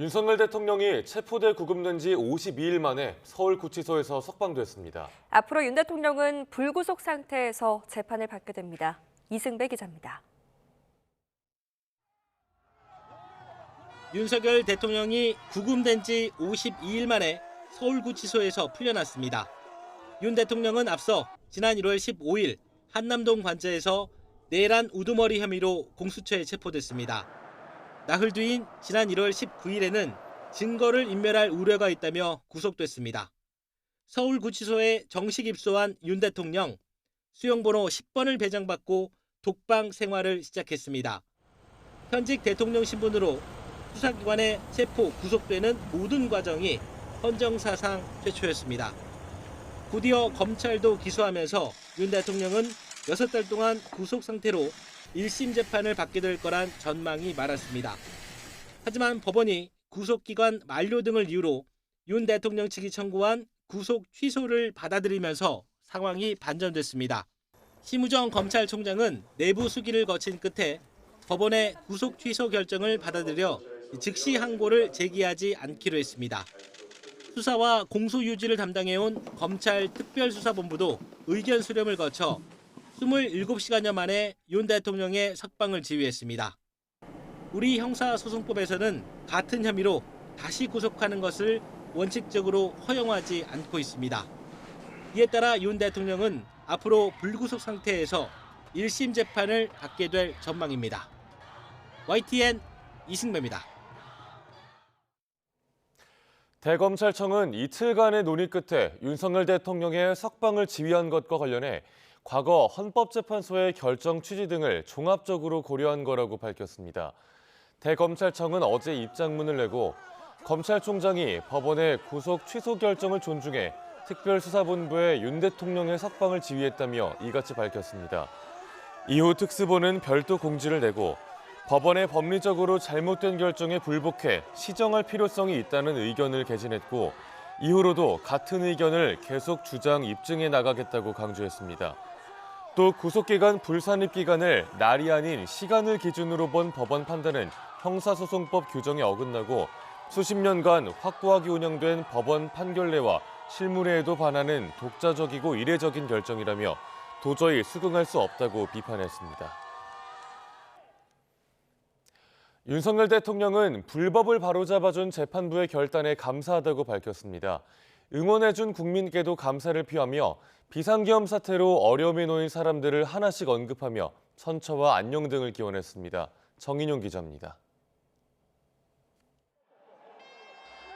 윤석열 대통령이 체포돼 구금된 지 52일 만에 서울구치소에서 석방됐습니다. 앞으로 윤 대통령은 불구속 상태에서 재판을 받게 됩니다. 이승배 기자입니다. 윤석열 대통령이 구금된 지 52일 만에 서울구치소에서 풀려났습니다. 윤 대통령은 앞서 지난 1월 15일 한남동 관저에서 내란 우두머리 혐의로 공수처에 체포됐습니다. 나흘 뒤인 지난 1월 19일에는 증거를 인멸할 우려가 있다며 구속됐습니다. 서울구치소에 정식 입소한 윤 대통령, 수용번호 10번을 배정받고 독방 생활을 시작했습니다. 현직 대통령 신분으로 수사기관에 체포, 구속되는 모든 과정이 헌정사상 최초였습니다. 곧이어 검찰도 기소하면서 윤 대통령은 6달 동안 구속 상태로 1심 재판을 받게 될 거란 전망이 많았습니다. 하지만 법원이 구속기간 만료 등을 이유로 윤 대통령 측이 청구한 구속 취소를 받아들이면서 상황이 반전됐습니다. 심우정 검찰총장은 내부 수기를 거친 끝에 법원의 구속 취소 결정을 받아들여 즉시 항고를 제기하지 않기로 했습니다. 수사와 공소 유지를 담당해온 검찰 특별수사본부도 의견 수렴을 거쳐 27시간여 만에 윤 대통령의 석방을 지휘했습니다. 우리 형사소송법에서는 같은 혐의로 다시 구속하는 것을 원칙적으로 허용하지 않고 있습니다. 이에 따라 윤 대통령은 앞으로 불구속 상태에서 1심 재판을 받게 될 전망입니다. YTN 이승배입니다. 대검찰청은 이틀간의 논의 끝에 윤석열 대통령의 석방을 지휘한 것과 관련해 과거 헌법재판소의 결정 취지 등을 종합적으로 고려한 거라고 밝혔습니다. 대검찰청은 어제 입장문을 내고 검찰총장이 법원의 구속 취소 결정을 존중해 특별수사본부에 윤 대통령의 석방을 지휘했다며 이같이 밝혔습니다. 이후 특수본은 별도 공지를 내고 법원의 법리적으로 잘못된 결정에 불복해 시정할 필요성이 있다는 의견을 개진했고 이후로도 같은 의견을 계속 주장 입증해 나가겠다고 강조했습니다. 또 구속기간 불산입 기간을 날이 아닌 시간을 기준으로 본 법원 판단은 형사소송법 규정에 어긋나고 수십 년간 확고하게 운영된 법원 판결례와 실무례에도 반하는 독자적이고 이례적인 결정이라며 도저히 수긍할 수 없다고 비판했습니다. 윤석열 대통령은 불법을 바로잡아준 재판부의 결단에 감사하다고 밝혔습니다. 응원해준 국민께도 감사를 표하며 비상계엄 사태로 어려움에 놓인 사람들을 하나씩 언급하며 선처와 안녕 등을 기원했습니다. 정인용 기자입니다.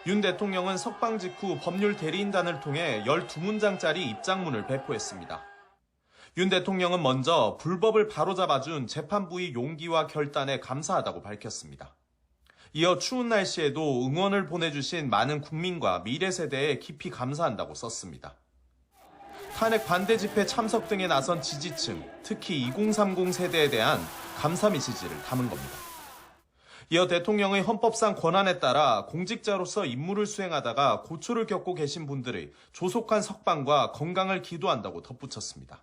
윤 대통령은 석방 직후 법률 대리인단을 통해 12문장짜리 입장문을 배포했습니다. 윤 대통령은 먼저 불법을 바로잡아준 재판부의 용기와 결단에 감사하다고 밝혔습니다. 이어 추운 날씨에도 응원을 보내주신 많은 국민과 미래 세대에 깊이 감사한다고 썼습니다. 탄핵 반대 집회 참석 등에 나선 지지층, 특히 2030 세대에 대한 감사 메시지를 담은 겁니다. 이어 대통령의 헌법상 권한에 따라 공직자로서 임무를 수행하다가 고초를 겪고 계신 분들의 조속한 석방과 건강을 기도한다고 덧붙였습니다.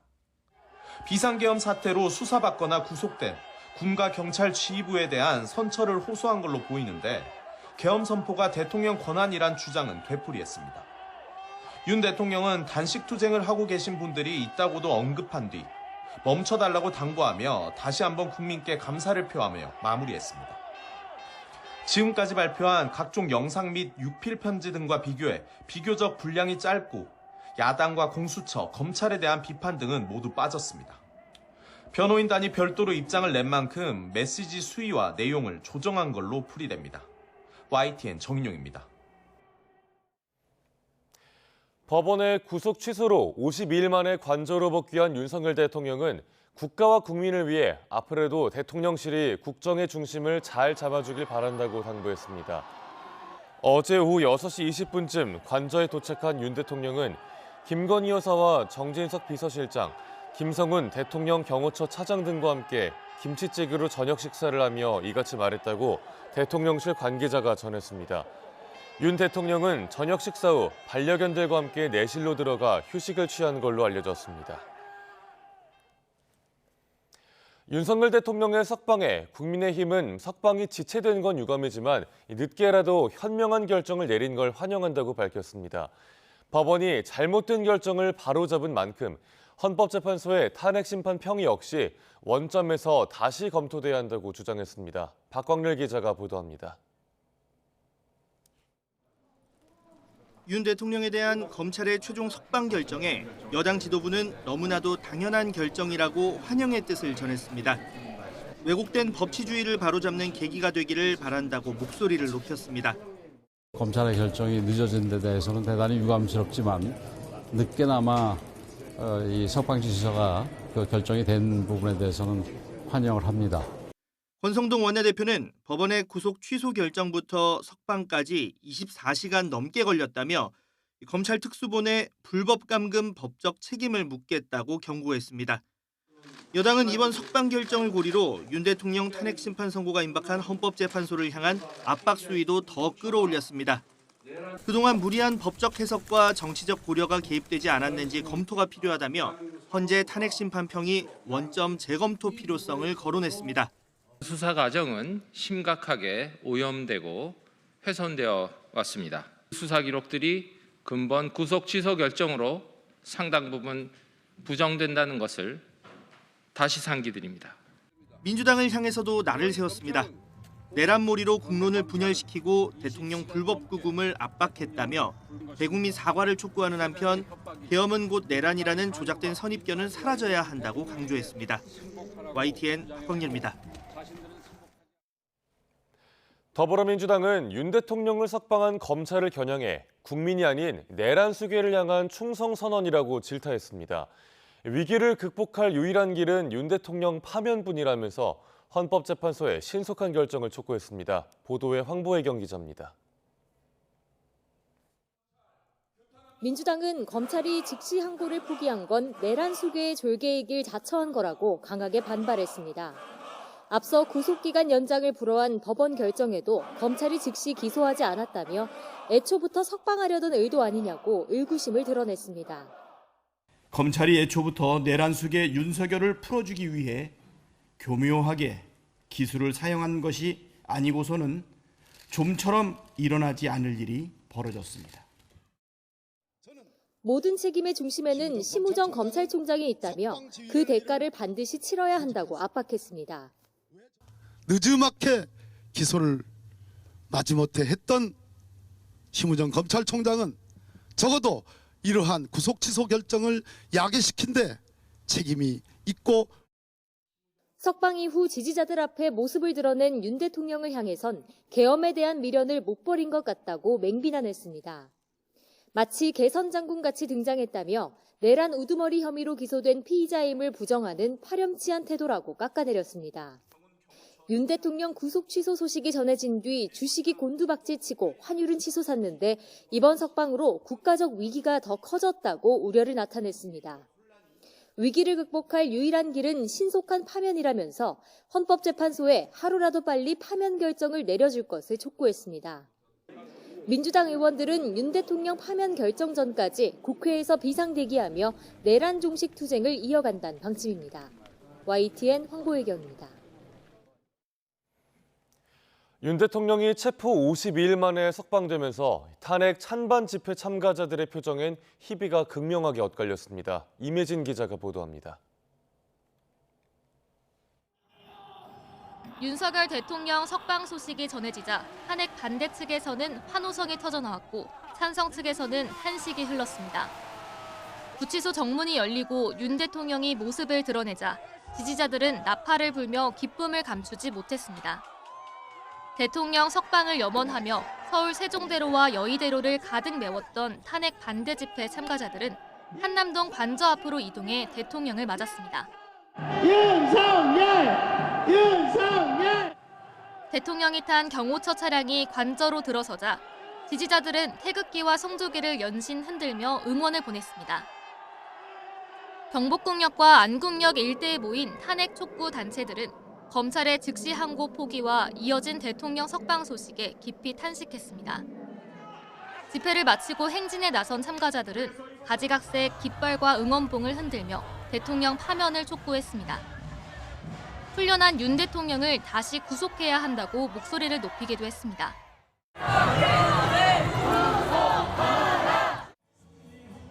비상계엄 사태로 수사받거나 구속된 군과 경찰 지휘부에 대한 선처를 호소한 걸로 보이는데 계엄 선포가 대통령 권한이란 주장은 되풀이했습니다. 윤 대통령은 단식 투쟁을 하고 계신 분들이 있다고도 언급한 뒤 멈춰달라고 당부하며 다시 한번 국민께 감사를 표하며 마무리했습니다. 지금까지 발표한 각종 영상 및 육필 편지 등과 비교해 비교적 분량이 짧고 야당과 공수처, 검찰에 대한 비판 등은 모두 빠졌습니다. 변호인단이 별도로 입장을 낸 만큼 메시지 수위와 내용을 조정한 걸로 풀이됩니다. YTN 정인용입니다. 법원의 구속 취소로 52일 만에 관저로 복귀한 윤석열 대통령은 국가와 국민을 위해 앞으로도 대통령실이 국정의 중심을 잘 잡아주길 바란다고 당부했습니다. 어제 오후 6시 20분쯤 관저에 도착한 윤 대통령은 김건희 여사와 정진석 비서실장, 김성훈 대통령 경호처 차장 등과 함께 김치찌개로 저녁 식사를 하며 이같이 말했다고 대통령실 관계자가 전했습니다. 윤 대통령은 저녁 식사 후 반려견들과 함께 내실로 들어가 휴식을 취한 걸로 알려졌습니다. 윤석열 대통령의 석방에 국민의힘은 석방이 지체된 건 유감이지만 늦게라도 현명한 결정을 내린 걸 환영한다고 밝혔습니다. 법원이 잘못된 결정을 바로잡은 만큼 헌법재판소의 탄핵심판 평의 역시 원점에서 다시 검토돼야 한다고 주장했습니다. 박광렬 기자가 보도합니다. 윤 대통령에 대한 검찰의 최종 석방 결정에 여당 지도부는 너무나도 당연한 결정이라고 환영의 뜻을 전했습니다. 왜곡된 법치주의를 바로잡는 계기가 되기를 바란다고 목소리를 높였습니다. 검찰의 결정이 늦어진 데 대해서는 대단히 유감스럽지만 늦게나마 이 석방 지시서가 그 결정이 된 부분에 대해서는 환영을 합니다. 권성동 원내대표는 법원의 구속 취소 결정부터 석방까지 24시간 넘게 걸렸다며 검찰 특수본에 불법 감금 법적 책임을 묻겠다고 경고했습니다. 여당은 이번 석방 결정을 고리로 윤 대통령 탄핵 심판 선고가 임박한 헌법재판소를 향한 압박 수위도 더 끌어올렸습니다. 그동안 무리한 법적 해석과 정치적 고려가 개입되지 않았는지 검토가 필요하다며 헌재 탄핵 심판 평이 원점 재검토 필요성을 거론했습니다. 수사 과정은 심각하게 오염되고 훼손되어 왔습니다. 수사 기록들이 근본 구속 취소 결정으로 상당 부분 부정된다는 것을 다시 상기드립니다. 민주당을 향해서도 날을 세웠습니다. 내란몰이로 국론을 분열시키고 대통령 불법 구금을 압박했다며 대국민 사과를 촉구하는 한편 계엄은 곧 내란이라는 조작된 선입견은 사라져야 한다고 강조했습니다. YTN 박광렬입니다. 더불어민주당은 윤 대통령을 석방한 검찰을 겨냥해 국민이 아닌 내란 수괴를 향한 충성선언이라고 질타했습니다. 위기를 극복할 유일한 길은 윤 대통령 파면뿐이라면서 헌법재판소의 신속한 결정을 촉구했습니다. 보도에 황보혜경 기자입니다. 민주당은 검찰이 즉시 항고를 포기한 건 내란 수괴의 졸개의 길 자처한 거라고 강하게 반발했습니다. 앞서 구속기간 연장을 불허한 법원 결정에도 검찰이 즉시 기소하지 않았다며 애초부터 석방하려던 의도 아니냐고 의구심을 드러냈습니다. 검찰이 애초부터 내란 수괴 윤석열을 풀어주기 위해 교묘하게 기술을 사용한 것이 아니고서는 좀처럼 일어나지 않을 일이 벌어졌습니다. 모든 책임의 중심에는 심우정 검찰총장이 있다며 그 대가를 반드시 치러야 한다고 압박했습니다. 늦지막히 기소를 마지못해 했던 심우정 검찰총장은 적어도 이러한 구속 취소 결정을 야기시킨 데 책임이 있고 석방 이후 지지자들 앞에 모습을 드러낸 윤 대통령을 향해선 계엄에 대한 미련을 못 버린 것 같다고 맹비난했습니다. 마치 개선장군같이 등장했다며 내란 우두머리 혐의로 기소된 피의자임을 부정하는 파렴치한 태도라고 깎아내렸습니다. 윤 대통령 구속 취소 소식이 전해진 뒤 주식이 곤두박질치고 환율은 치솟았는데 이번 석방으로 국가적 위기가 더 커졌다고 우려를 나타냈습니다. 위기를 극복할 유일한 길은 신속한 파면이라면서 헌법재판소에 하루라도 빨리 파면 결정을 내려줄 것을 촉구했습니다. 민주당 의원들은 윤 대통령 파면 결정 전까지 국회에서 비상대기하며 내란 종식 투쟁을 이어간다는 방침입니다. YTN 황보혜경입니다. 윤 대통령이 체포 52일 만에 석방되면서 탄핵 찬반 집회 참가자들의 표정엔 희비가 극명하게 엇갈렸습니다. 임혜진 기자가 보도합니다. 윤석열 대통령 석방 소식이 전해지자 탄핵 반대 측에서는 환호성이 터져나왔고 찬성 측에서는 한식이 흘렀습니다. 구치소 정문이 열리고 윤 대통령이 모습을 드러내자 지지자들은 나팔을 불며 기쁨을 감추지 못했습니다. 대통령 석방을 염원하며 서울 세종대로와 여의대로를 가득 메웠던 탄핵 반대 집회 참가자들은 한남동 관저 앞으로 이동해 대통령을 맞았습니다. 윤석열! 윤석열! 대통령이 탄 경호처 차량이 관저로 들어서자 지지자들은 태극기와 성조기를 연신 흔들며 응원을 보냈습니다. 경복궁역과 안국역 일대에 모인 탄핵 촉구 단체들은 검찰의 즉시 항고 포기와 이어진 대통령 석방 소식에 깊이 탄식했습니다. 집회를 마치고 행진에 나선 참가자들은 가지각색 깃발과 응원봉을 흔들며 대통령 파면을 촉구했습니다. 풀려난 윤 대통령을 다시 구속해야 한다고 목소리를 높이기도 했습니다.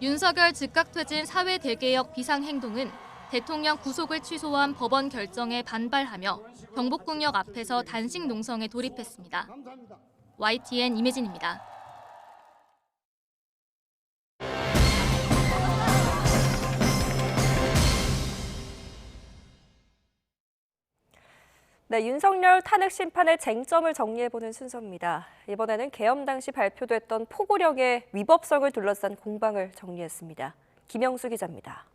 윤석열 즉각퇴진 사회대개혁 비상행동은 대통령 구속을 취소한 법원 결정에 반발하며 경복궁역 앞에서 단식 농성에 돌입했습니다. YTN 임혜진입니다. 네, 윤석열 탄핵 심판의 쟁점을 정리해보는 순서입니다. 이번에는 계엄 당시 발표됐던 포고령의 위법성을 둘러싼 공방을 정리했습니다. 김영수 기자입니다.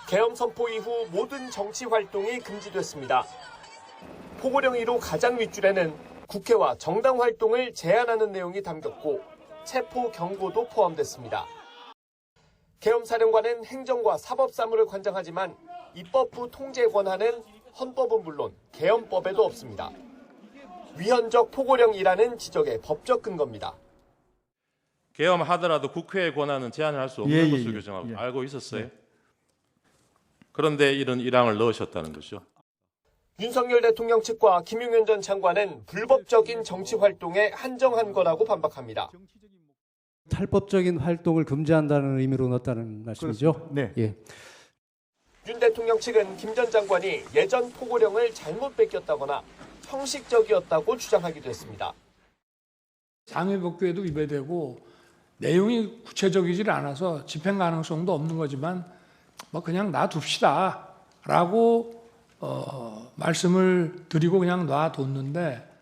계엄 선포 이후 모든 정치 활동이 금지됐습니다. 포고령 이로 가장 윗줄에는 국회와 정당 활동을 제한하는 내용이 담겼고 체포 경고도 포함됐습니다. 계엄 사령관은 행정과 사법 사무를 관장하지만 입법부 통제 권한은 헌법은 물론 계엄법에도 없습니다. 위헌적 포고령이라는 지적의 법적 근거입니다. 계엄하더라도 국회의 권한은 제한할 수 없는 것으로 규정하고 알고 있었어요. 그런데 이런 일항을 넣으셨다는 거죠. 윤석열 대통령 측과 김용현 전 장관은 불법적인 정치 활동에 한정한 거라고 반박합니다. 탈법적인 활동을 금지한다는 의미로 넣었다는 말씀이죠? 네. 예. 윤 대통령 측은 김 전 장관이 예전 포고령을 잘못 베꼈다거나 형식적이었다고 주장하기도 했습니다. 상위법규에도 위배되고 내용이 구체적이질 않아서 집행 가능성도 없는 거지만 뭐 그냥 놔둡시다라고 말씀을 드리고 그냥 놔뒀는데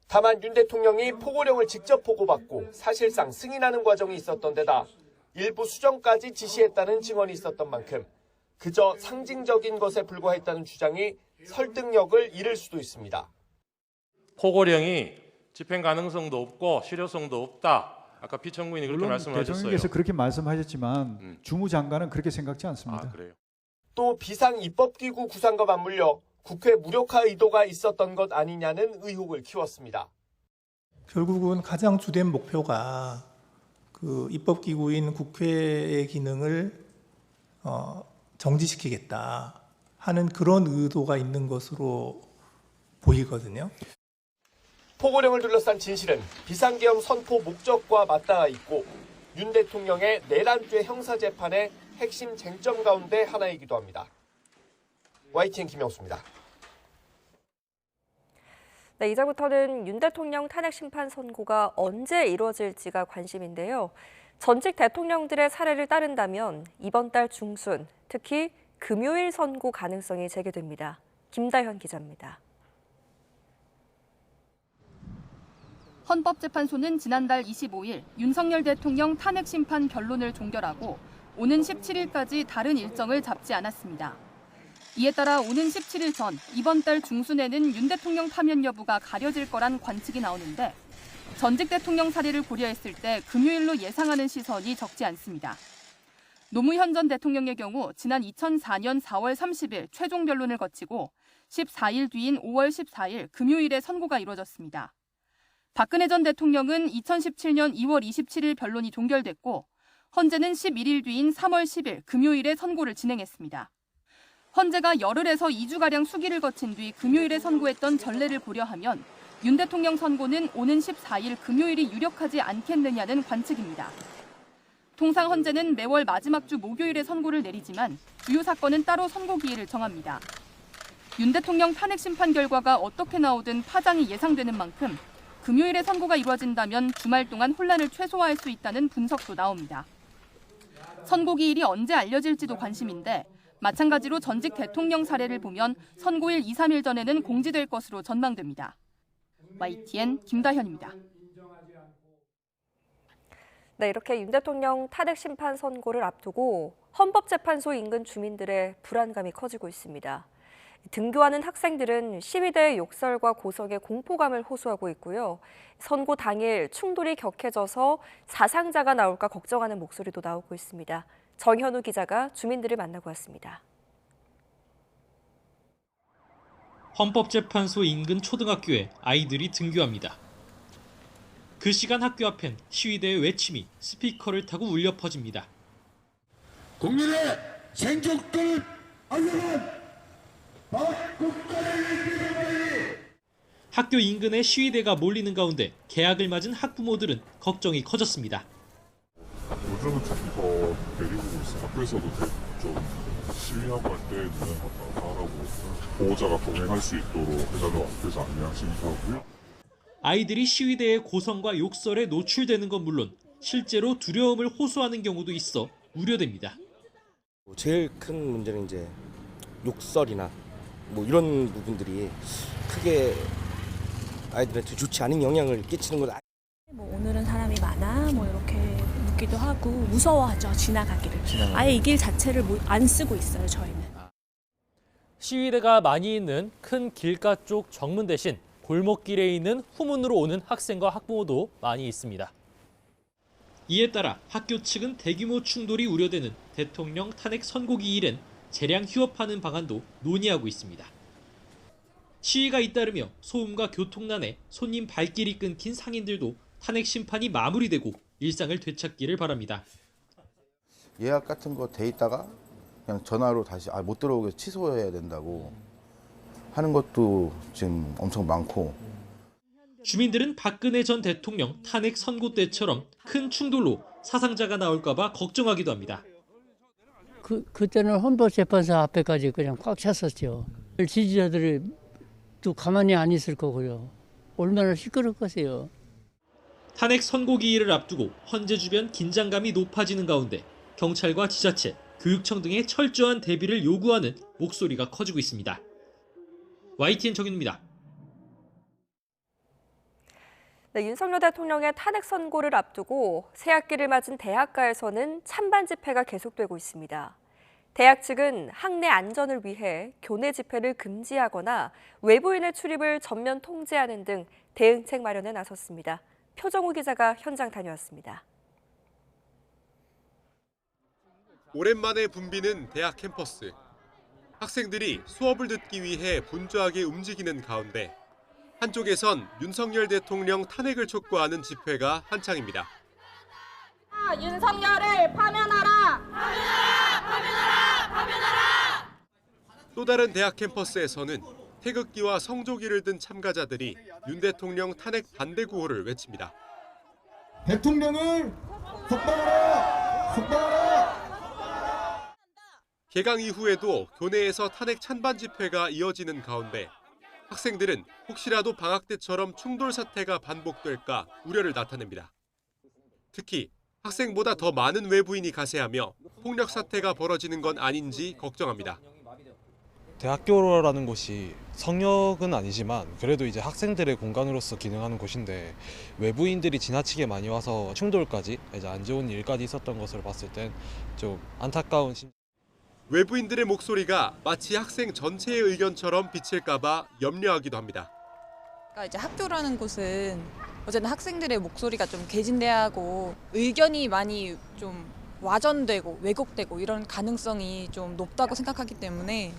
다만 윤 대통령이 포고령을 직접 보고받고 사실상 승인하는 과정이 있었던 데다 일부 수정까지 지시했다는 증언이 있었던 만큼 그저 상징적인 것에 불과했다는 주장이 설득력을 잃을 수도 있습니다. 포고령이 집행 가능성도 없고 실효성도 없다. 아까 피청구인이 그렇게 말씀하셨어요. 대통령께서 그렇게 말씀하셨지만 주무장관은 그렇게 생각지 않습니다. 아, 그래요? 또 비상입법기구 구상과 맞물려 국회 무력화 의도가 있었던 것 아니냐는 의혹을 키웠습니다. 결국은 가장 주된 목표가 그 입법기구인 국회의 기능을 정지시키겠다 하는 그런 의도가 있는 것으로 보이거든요. 포고령을 둘러싼 진실은 비상계엄 선포 목적과 맞닿아 있고 윤 대통령의 내란죄 형사재판의 핵심 쟁점 가운데 하나이기도 합니다. YTN 김영수입니다. 네, 이제부터는 윤 대통령 탄핵 심판 선고가 언제 이루어질지가 관심인데요. 전직 대통령들의 사례를 따른다면 이번 달 중순, 특히 금요일 선고 가능성이 제기됩니다. 김다현 기자입니다. 헌법재판소는 지난달 25일 윤석열 대통령 탄핵 심판 변론을 종결하고 오는 17일까지 다른 일정을 잡지 않았습니다. 이에 따라 오는 17일 전 이번 달 중순에는 윤 대통령 파면 여부가 가려질 거란 관측이 나오는데 전직 대통령 사례를 고려했을 때 금요일로 예상하는 시선이 적지 않습니다. 노무현 전 대통령의 경우 지난 2004년 4월 30일 최종 변론을 거치고 14일 뒤인 5월 14일 금요일에 선고가 이루어졌습니다. 박근혜 전 대통령은 2017년 2월 27일 변론이 종결됐고 헌재는 11일 뒤인 3월 10일 금요일에 선고를 진행했습니다. 헌재가 열흘에서 2주가량 수기를 거친 뒤 금요일에 선고했던 전례를 고려하면 윤 대통령 선고는 오는 14일 금요일이 유력하지 않겠느냐는 관측입니다. 통상 헌재는 매월 마지막 주 목요일에 선고를 내리지만 주요 사건은 따로 선고 기일을 정합니다. 윤 대통령 탄핵 심판 결과가 어떻게 나오든 파장이 예상되는 만큼 금요일에 선고가 이루어진다면 주말 동안 혼란을 최소화할 수 있다는 분석도 나옵니다. 선고 기일이 언제 알려질지도 관심인데 마찬가지로 전직 대통령 사례를 보면 선고일 2, 3일 전에는 공지될 것으로 전망됩니다. YTN 김다현입니다. 네, 이렇게 윤 대통령 탄핵 심판 선고를 앞두고 헌법재판소 인근 주민들의 불안감이 커지고 있습니다. 등교하는 학생들은 시위대의 욕설과 고성에 공포감을 호소하고 있고요. 선고 당일 충돌이 격해져서 사상자가 나올까 걱정하는 목소리도 나오고 있습니다. 정현우 기자가 주민들을 만나고 왔습니다. 헌법재판소 인근 초등학교에 아이들이 등교합니다. 그 시간 학교 앞엔 시위대의 외침이 스피커를 타고 울려 퍼집니다. 국민의 생존권을 앗아간 국가를 학교 인근에 시위대가 몰리는 가운데 개학을 맞은 학부모들은 걱정이 커졌습니다. 요즘은 특히 더 데리고 있어요. 학교에서도 좀 시위하고 할 때 눈에 하라고 보호자가 동행할 수 있도록 해달라고 앞에서 안내하 신고하고요. 아이들이 시위대의 고성과 욕설에 노출되는 건 물론 실제로 두려움을 호소하는 경우도 있어 우려됩니다. 제일 큰 문제는 이제 욕설이나 뭐 이런 부분들이 크게 아이들한테 좋지 않은 영향을 끼치는 건 뭐 오늘은 사람이 많아 뭐 이렇게 묻기도 하고 무서워하죠. 지나가기를. 아예 이 길 자체를 안 쓰고 있어요. 저희는. 시위대가 많이 있는 큰 길가 쪽 정문 대신 골목길에 있는 후문으로 오는 학생과 학부모도 많이 있습니다. 이에 따라 학교 측은 대규모 충돌이 우려되는 대통령 탄핵 선고기 이른 재량 휴업하는 방안도 논의하고 있습니다. 시위가 잇따르며 소음과 교통난에 손님 발길이 끊긴 상인들도 탄핵 심판이 마무리되고 일상을 되찾기를 바랍니다. 예약 같은 거 돼 있다가 그냥 전화로 다시 못 들어오게 취소해야 된다고 하는 것도 지금 엄청 많고. 주민들은 박근혜 전 대통령 탄핵 선고 때처럼 큰 충돌로 사상자가 나올까 봐 걱정하기도 합니다. 그때는 헌법재판소 앞에까지 그냥 꽉 찼었죠. 지지자들이 또 가만히 안 있을 거고요. 얼마나 시끄럽겠어요. 탄핵 선고기일을 앞두고 헌재 주변 긴장감이 높아지는 가운데 경찰과 지자체, 교육청 등의 철저한 대비를 요구하는 목소리가 커지고 있습니다. YTN 정윤입니다. 네, 윤석열 대통령의 탄핵 선고를 앞두고 새학기를 맞은 대학가에서는 찬반 집회가 계속되고 있습니다. 대학 측은 학내 안전을 위해 교내 집회를 금지하거나 외부인의 출입을 전면 통제하는 등 대응책 마련에 나섰습니다. 표정우 기자가 현장 다녀왔습니다. 오랜만에 붐비는 대학 캠퍼스. 학생들이 수업을 듣기 위해 분주하게 움직이는 가운데 한쪽에선 윤석열 대통령 탄핵을 촉구하는 집회가 한창입니다. 윤석열을 파면하라! 파면하라! 파면하라! 파면하라! 또 다른 대학 캠퍼스에서는 태극기와 성조기를 든 참가자들이 윤 대통령 탄핵 반대 구호를 외칩니다. 대통령을 석방하라! 석방하라! 개강 이후에도 교내에서 탄핵 찬반 집회가 이어지는 가운데 학생들은 혹시라도 방학 때처럼 충돌 사태가 반복될까 우려를 나타냅니다. 특히 학생보다 더 많은 외부인이 가세하며 폭력 사태가 벌어지는 건 아닌지 걱정합니다. 대학교라는 곳이 성역은 아니지만 그래도 이제 학생들의 공간으로서 기능하는 곳인데 외부인들이 지나치게 많이 와서 충돌까지 이제 안 좋은 일까지 있었던 것을 봤을 땐 좀 안타까운 외부인들의 목소리가 마치 학생 전체의 의견처럼 비칠까 봐 염려하기도 합니다. 그러니까 이제 학교라는 곳은 어쨌든 학생들의 목소리가 좀 개진대하고 의견이 많이 좀 와전되고 왜곡되고 이런 가능성이 좀 높다고 생각하기 때문에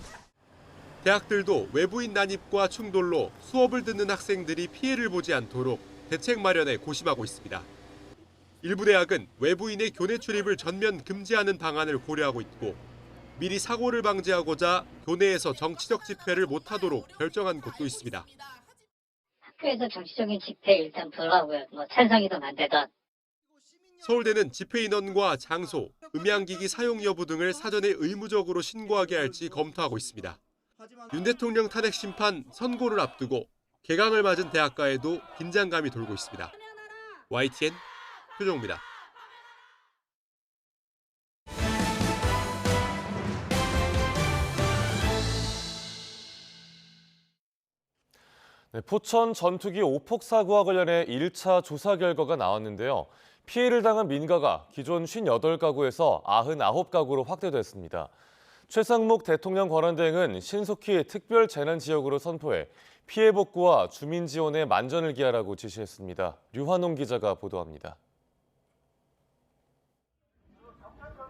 대학들도 외부인 난입과 충돌로 수업을 듣는 학생들이 피해를 보지 않도록 대책 마련에 고심하고 있습니다. 일부 대학은 외부인의 교내 출입을 전면 금지하는 방안을 고려하고 있고 미리 사고를 방지하고자 교내에서 정치적 집회를 못하도록 결정한 곳도 있습니다. 학교에서 정치적인 집회 일단 불가고요. 찬성이든 반대든. 서울대는 집회 인원과 장소, 음향기기 사용 여부 등을 사전에 의무적으로 신고하게 할지 검토하고 있습니다. 윤 대통령 탄핵 심판 선고를 앞두고 개강을 맞은 대학가에도 긴장감이 돌고 있습니다. YTN 표정우입니다. 네, 포천 전투기 오폭 사고와 관련해 1차 조사 결과가 나왔는데요. 피해를 당한 민가가 기존 58가구에서 99가구로 확대됐습니다. 최상목 대통령 권한대행은 신속히 특별 재난 지역으로 선포해 피해 복구와 주민 지원에 만전을 기하라고 지시했습니다. 류환홍 기자가 보도합니다.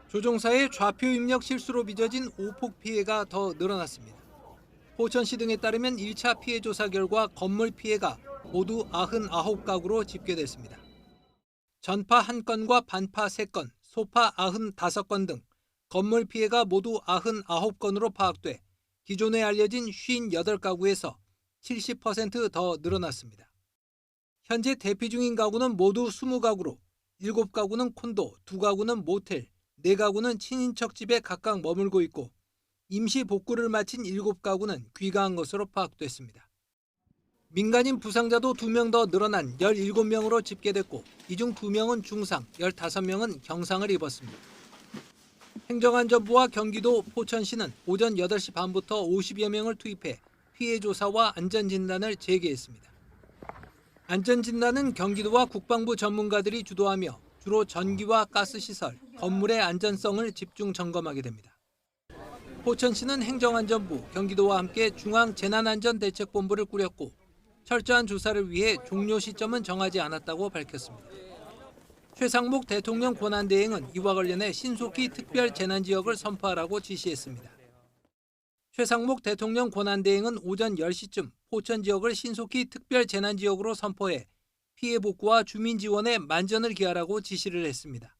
조종사의 좌표 입력 실수로 빚어진 오폭 피해가 더 늘어났습니다. 포천시 등에 따르면 1차 피해 조사 결과 건물 피해가 모두 99가구로 집계됐습니다. 전파 1건과 반파 3건, 소파 95건 등 건물 피해가 모두 99건으로 파악돼 기존에 알려진 58가구에서 70% 더 늘어났습니다. 현재 대피 중인 가구는 모두 20가구로 7가구는 콘도, 2가구는 모텔, 4가구는 친인척 집에 각각 머물고 있고 임시 복구를 마친 7가구는 귀가한 것으로 파악됐습니다. 민간인 부상자도 2명 더 늘어난 17명으로 집계됐고 이 중 2명은 중상, 15명은 경상을 입었습니다. 행정안전부와 경기도 포천시는 오전 8시 반부터 50여 명을 투입해 피해 조사와 안전진단을 재개했습니다. 안전진단은 경기도와 국방부 전문가들이 주도하며 주로 전기와 가스시설, 건물의 안전성을 집중 점검하게 됩니다. 포천시는 행정안전부, 경기도와 함께 중앙재난안전대책본부를 꾸렸고 철저한 조사를 위해 종료 시점은 정하지 않았다고 밝혔습니다. 최상목 대통령 권한대행은 이와 관련해 신속히 특별 재난지역을 선포하라고 지시했습니다. 최상목 대통령 권한대행은 오전 10시쯤 포천 지역을 신속히 특별 재난지역으로 선포해 피해 복구와 주민 지원에 만전을 기하라고 지시를 했습니다.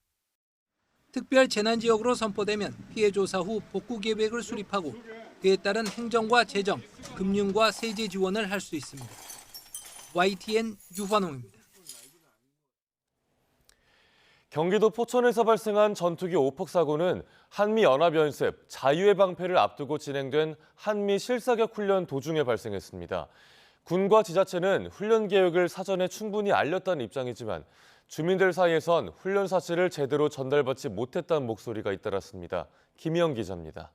특별 재난지역으로 선포되면 피해 조사 후 복구 계획을 수립하고 그에 따른 행정과 재정, 금융과 세제 지원을 할 수 있습니다. YTN 유환홍입니다. 경기도 포천에서 발생한 전투기 오폭 사고는 한미연합연습 자유의 방패를 앞두고 진행된 한미 실사격 훈련 도중에 발생했습니다. 군과 지자체는 훈련 계획을 사전에 충분히 알렸다는 입장이지만 주민들 사이에선 훈련 사실을 제대로 전달받지 못했다는 목소리가 잇따랐습니다. 김희영 기자입니다.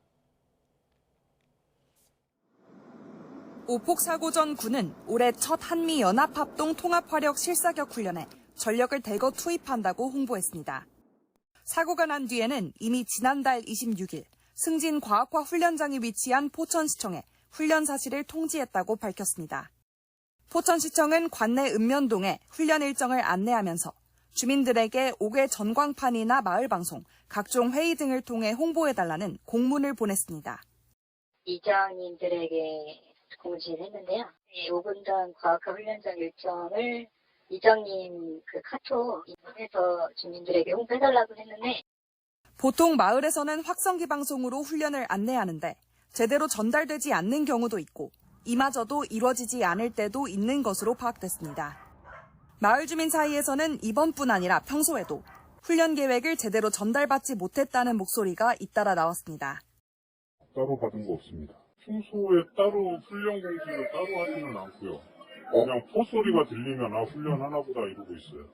오폭 사고 전 군은 올해 첫 한미연합합동 통합화력 실사격 훈련에 전력을 대거 투입한다고 홍보했습니다. 사고가 난 뒤에는 이미 지난달 26일 승진과학화 훈련장이 위치한 포천시청에 훈련 사실을 통지했다고 밝혔습니다. 포천시청은 관내 읍면동에 훈련 일정을 안내하면서 주민들에게 5개 전광판이나 마을방송, 각종 회의 등을 통해 홍보해달라는 공문을 보냈습니다. 이장님들에게 공지를 했는데요. 5분 전 과학화 훈련장 일정을 이장님 카톡에서 주민들에게 홍보해달라고 했는데 보통 마을에서는 확성기 방송으로 훈련을 안내하는데 제대로 전달되지 않는 경우도 있고 이마저도 이루어지지 않을 때도 있는 것으로 파악됐습니다. 마을 주민 사이에서는 이번뿐 아니라 평소에도 훈련 계획을 제대로 전달받지 못했다는 목소리가 잇따라 나왔습니다. 따로 받은 거 없습니다. 평소에 따로 훈련 공지를 따로 하지는 않고요. 그냥 포소리가 들리면 훈련하나 보다 이러고 있어요.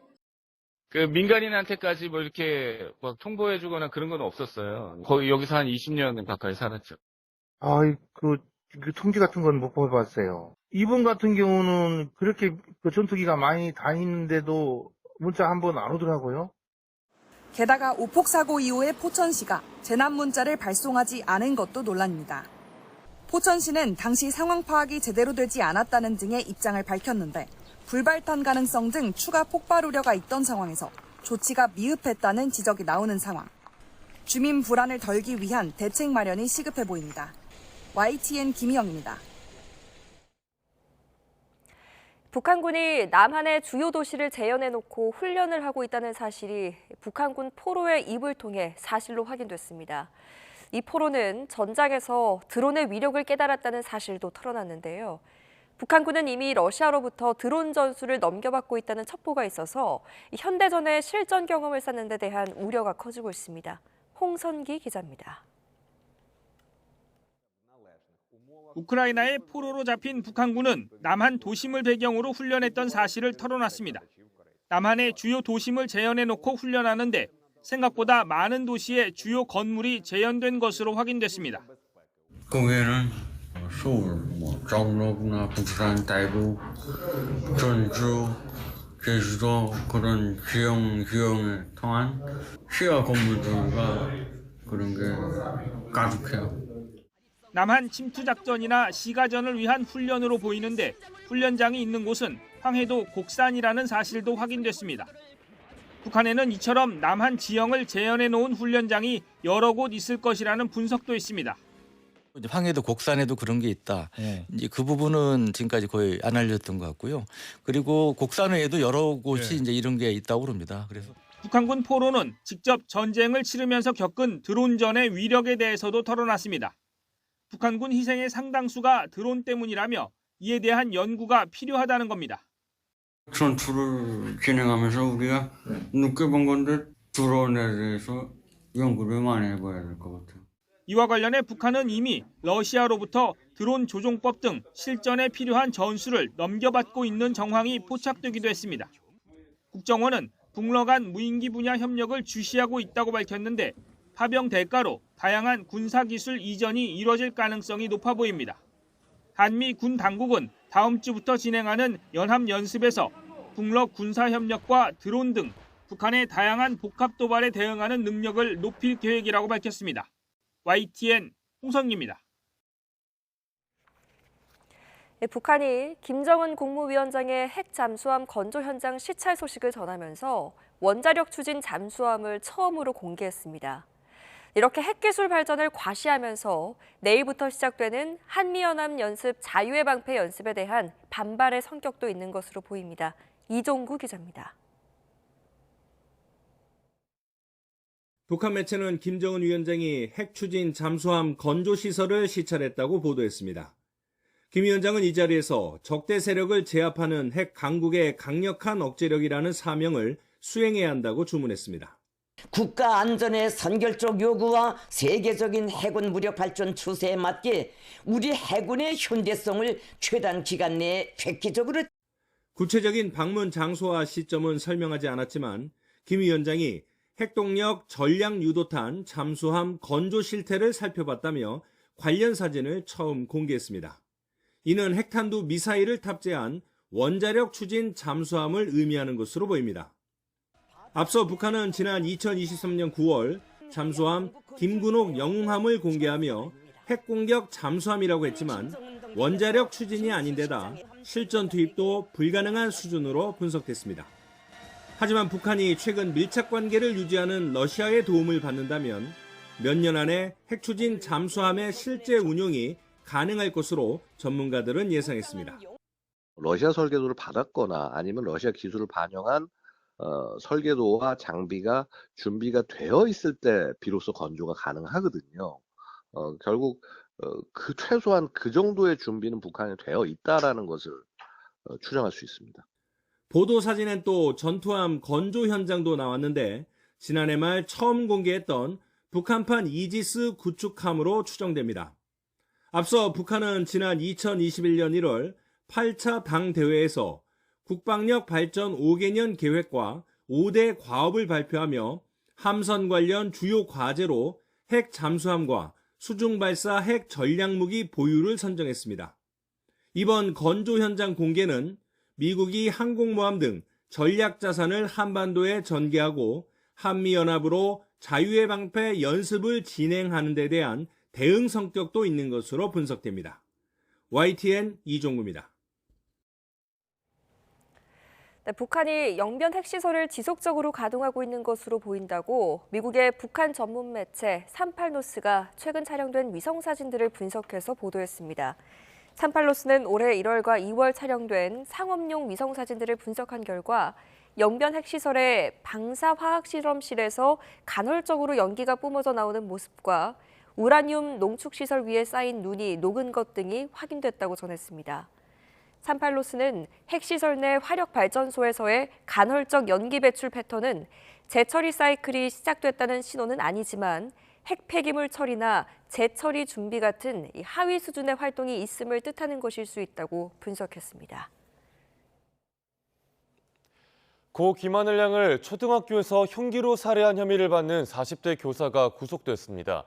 그 민간인한테까지 뭐 이렇게 막 통보해주거나 그런 건 없었어요. 거의 여기서 한 20년 가까이 살았죠. 그 통지 같은 건 못 봐봤어요. 이번 같은 경우는 그렇게 전투기가 많이 다니는데도 문자 한 번 안 오더라고요. 게다가 오폭 사고 이후에 포천시가 재난 문자를 발송하지 않은 것도 논란입니다. 포천시는 당시 상황 파악이 제대로 되지 않았다는 등의 입장을 밝혔는데 불발탄 가능성 등 추가 폭발 우려가 있던 상황에서 조치가 미흡했다는 지적이 나오는 상황. 주민 불안을 덜기 위한 대책 마련이 시급해 보입니다. YTN 김희영입니다. 북한군이 남한의 주요 도시를 재현해놓고 훈련을 하고 있다는 사실이 북한군 포로의 입을 통해 사실로 확인됐습니다. 이 포로는 전장에서 드론의 위력을 깨달았다는 사실도 털어놨는데요. 북한군은 이미 러시아로부터 드론 전술을 넘겨받고 있다는 첩보가 있어서 현대전의 실전 경험을 쌓는 데 대한 우려가 커지고 있습니다. 홍선기 기자입니다. 우크라이나의 포로로 잡힌 북한군은 남한 도심을 배경으로 훈련했던 사실을 털어놨습니다. 남한의 주요 도심을 재현해놓고 훈련하는데 생각보다 많은 도시의 주요 건물이 재현된 것으로 확인됐습니다. 거기에는 서울, 장로구나, 부산, 대구, 전주, 제주도 그런 지형을 통한 시야 건물들과 그런 게 가득해요. 남한 침투 작전이나 시가전을 위한 훈련으로 보이는데 훈련장이 있는 곳은 황해도 곡산이라는 사실도 확인됐습니다. 북한에는 이처럼 남한 지형을 재현해 놓은 훈련장이 여러 곳 있을 것이라는 분석도 있습니다. 황해도 곡산에도 그런 게 있다. 이제 그 부분은 지금까지 거의 안 알려졌던 것 같고요. 그리고 곡산 외에도 여러 곳이 이제 이런 게 있다고 그럽니다. 그래서 북한군 포로는 직접 전쟁을 치르면서 겪은 드론전의 위력에 대해서도 털어놨습니다. 북한군 희생의 상당수가 드론 때문이라며 이에 대한 연구가 필요하다는 겁니다. 전투를 진행하면서 우리가 느껴본 건데 드론에 대해서 연구를 많이 해봐야 될 것 같아요. 이와 관련해 북한은 이미 러시아로부터 드론 조종법 등 실전에 필요한 전수를 넘겨받고 있는 정황이 포착되기도 했습니다. 국정원은 북러 간 무인기 분야 협력을 주시하고 있다고 밝혔는데 파병 대가로 다양한 군사기술 이전이 이뤄질 가능성이 높아 보입니다. 한미 군 당국은 다음 주부터 진행하는 연합연습에서 북러 군사협력과 드론 등 북한의 다양한 복합 도발에 대응하는 능력을 높일 계획이라고 밝혔습니다. YTN 홍성기입니다. 북한이 김정은 국무위원장의 핵 잠수함 건조 현장 시찰 소식을 전하면서 원자력 추진 잠수함을 처음으로 공개했습니다. 이렇게 핵기술 발전을 과시하면서 내일부터 시작되는 한미연합연습 자유의 방패 연습에 대한 반발의 성격도 있는 것으로 보입니다. 이종구 기자입니다. 북한 매체는 김정은 위원장이 핵 추진 잠수함 건조 시설을 시찰했다고 보도했습니다. 김 위원장은 이 자리에서 적대 세력을 제압하는 핵 강국의 강력한 억제력이라는 사명을 수행해야 한다고 주문했습니다. 국가 안전의 선결적 요구와 세계적인 해군 무력 발전 추세에 맞게 우리 해군의 현대성을 최단 기간 내에 획기적으로 구체적인 방문 장소와 시점은 설명하지 않았지만 김 위원장이 핵동력 전략 유도탄 잠수함 건조 실태를 살펴봤다며 관련 사진을 처음 공개했습니다. 이는 핵탄두 미사일을 탑재한 원자력 추진 잠수함을 의미하는 것으로 보입니다. 앞서 북한은 지난 2023년 9월 잠수함 김군옥 영웅함을 공개하며 핵공격 잠수함이라고 했지만 원자력 추진이 아닌데다 실전 투입도 불가능한 수준으로 분석됐습니다. 하지만 북한이 최근 밀착 관계를 유지하는 러시아의 도움을 받는다면 몇 년 안에 핵 추진 잠수함의 실제 운용이 가능할 것으로 전문가들은 예상했습니다. 러시아 설계도를 받았거나 아니면 러시아 기술을 반영한 설계도와 장비가 준비가 되어 있을 때 비로소 건조가 가능하거든요. 결국 그 최소한 그 정도의 준비는 북한에 되어 있다라는 것을 추정할 수 있습니다. 보도 사진엔 또 전투함 건조 현장도 나왔는데 지난해 말 처음 공개했던 북한판 이지스 구축함으로 추정됩니다. 앞서 북한은 지난 2021년 1월 8차 당대회에서 국방력 발전 5개년 계획과 5대 과업을 발표하며 함선 관련 주요 과제로 핵 잠수함과 수중발사 핵 전략무기 보유를 선정했습니다. 이번 건조 현장 공개는 미국이 항공모함 등 전략 자산을 한반도에 전개하고 한미연합으로 자유의 방패 연습을 진행하는 데 대한 대응 성격도 있는 것으로 분석됩니다. YTN 이종구입니다. 네, 북한이 영변 핵시설을 지속적으로 가동하고 있는 것으로 보인다고 미국의 북한 전문 매체 38노스가 최근 촬영된 위성사진들을 분석해서 보도했습니다. 38노스는 올해 1월과 2월 촬영된 상업용 위성사진들을 분석한 결과 영변 핵시설의 방사화학실험실에서 간헐적으로 연기가 뿜어져 나오는 모습과 우라늄 농축시설 위에 쌓인 눈이 녹은 것 등이 확인됐다고 전했습니다. 38노스는 핵시설 내 화력발전소에서의 간헐적 연기 배출 패턴은 재처리 사이클이 시작됐다는 신호는 아니지만 핵 폐기물 처리나 재처리 준비 같은 하위 수준의 활동이 있음을 뜻하는 것일 수 있다고 분석했습니다. 고 김하늘 양을 초등학교에서 흉기로 살해한 혐의를 받는 40대 교사가 구속됐습니다.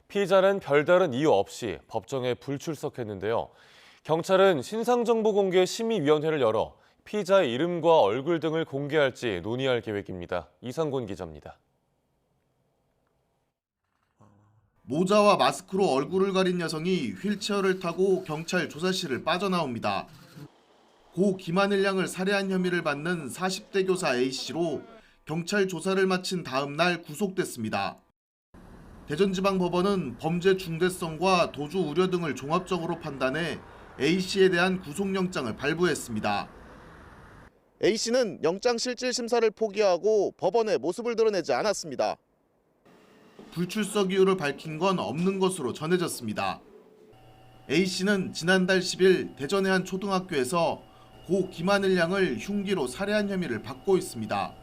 피의자는 별다른 이유 없이 법정에 불출석했는데요. 경찰은 신상정보공개 심의위원회를 열어 피의자의 이름과 얼굴 등을 공개할지 논의할 계획입니다. 이상곤 기자입니다. 모자와 마스크로 얼굴을 가린 여성이 휠체어를 타고 경찰 조사실을 빠져나옵니다. 고 김하늘 양을 살해한 혐의를 받는 40대 교사 A씨로 경찰 조사를 마친 다음 날 구속됐습니다. 대전지방법원은 범죄 중대성과 도주 우려 등을 종합적으로 판단해 A씨에 대한 구속영장을 발부했습니다. A씨는 영장실질심사를 포기하고 법원에 모습을 드러내지 않았습니다. 불출석 이유를 밝힌 건 없는 것으로 전해졌습니다. A씨는 지난달 10일 대전의 한 초등학교에서 고 김하늘 양을 흉기로 살해한 혐의를 받고 있습니다.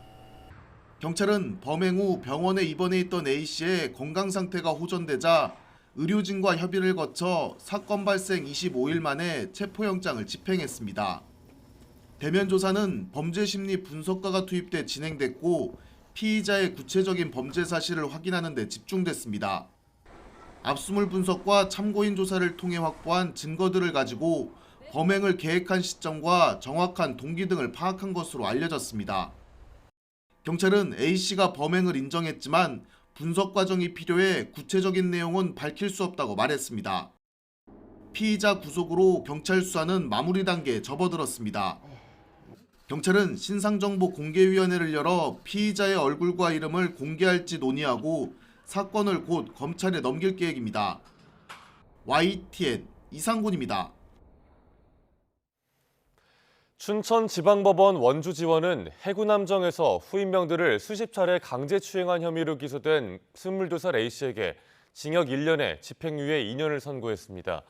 경찰은 범행 후 병원에 입원해 있던 A씨의 건강 상태가 호전되자 의료진과 협의를 거쳐 사건 발생 25일 만에 체포영장을 집행했습니다. 대면 조사는 범죄심리 분석가가 투입돼 진행됐고 피의자의 구체적인 범죄 사실을 확인하는 데 집중됐습니다. 압수물 분석과 참고인 조사를 통해 확보한 증거들을 가지고 범행을 계획한 시점과 정확한 동기 등을 파악한 것으로 알려졌습니다. 경찰은 A씨가 범행을 인정했지만 분석 과정이 필요해 구체적인 내용은 밝힐 수 없다고 말했습니다. 피의자 구속으로 경찰 수사는 마무리 단계에 접어들었습니다. 경찰은 신상정보공개위원회를 열어 피의자의 얼굴과 이름을 공개할지 논의하고 사건을 곧 검찰에 넘길 계획입니다. YTN 이상곤입니다. 춘천지방법원 원주지원은 해군함정에서 후임병들을 수십 차례 강제추행한 혐의로 기소된 22살 A씨에게 징역 1년에 집행유예 2년을 선고했습니다.